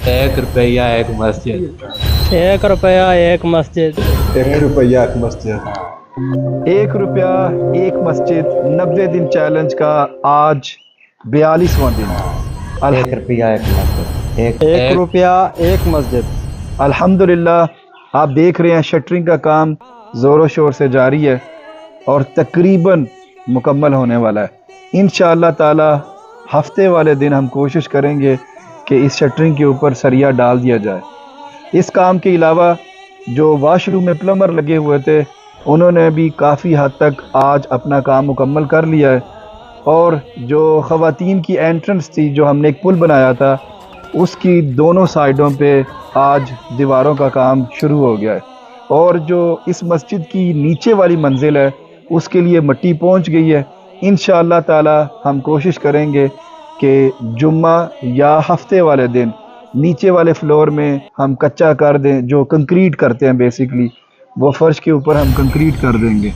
1 रुपया एक मस्जिद। 1 रुपया एक मस्जिद। 1 रुपया एक मस्जिद। 1 रुपया एक मस्जिद 90 दिन चैलेंज का आज 42वां दिन। 1 रुपया एक मस्जिद। 1 रुपया एक मस्जिद। अल्हम्दुलिल्लाह आप देख रहे हैं शटरिंग का काम ज़ोरों शोर से जारी है और तकरीबन मुकम्मल होने वाला है। इंशाअल्लाह ताला हफ्ते वाले दिन हम कोशिश करेंगे कि इस शटरिंग के ऊपर सरिया डाल दिया जाए। इस काम के अलावा जो वाशरूम में प्लम्बर लगे हुए थे उन्होंने भी काफ़ी हद तक आज अपना काम मुकम्मल कर लिया है और जो ख़वातीन की एंट्रेंस थी जो हमने एक पुल बनाया था उसकी दोनों साइडों पे आज दीवारों का काम शुरू हो गया है और जो इस मस्जिद की नीचे वाली मंजिल है उसके लिए मिट्टी पहुंच गई है। इंशाअल्लाह ताला हम कोशिश करेंगे कि जुम्मा या हफ्ते वाले दिन नीचे वाले फ्लोर में हम कच्चा कर दें, जो कंक्रीट करते हैं बेसिकली वो फर्श के ऊपर हम कंक्रीट कर देंगे।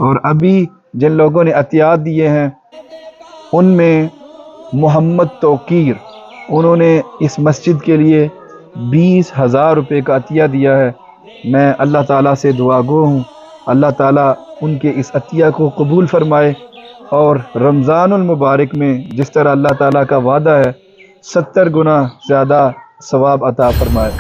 और अभी जिन लोगों ने अतियात दिए हैं उनमें मोहम्मद तौकीर, उन्होंने इस मस्जिद के लिए 20,000 रुपये का अतिया दिया है। मैं अल्लाह ताला से दुआ गो हूँ अल्लाह ताला उनके इस अतिया को कबूल फरमाए और रमज़ानुल मुबारक में जिस तरह अल्लाह ताला का वादा है 70 गुना ज़्यादा सवाब अता फरमाए।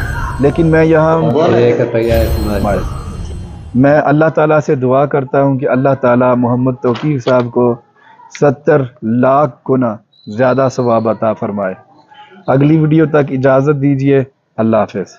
लेकिन मैं यहाँ 1 रुपया एक मस्जिद। मैं अल्लाह ताला से दुआ करता हूँ कि अल्लाह ताला मोहम्मद तौकीर साहब को 70 लाख गुना ज़्यादा सवाब अता फरमाए। अगली वीडियो तक इजाज़त दीजिए। अल्लाह हाफ़िज़।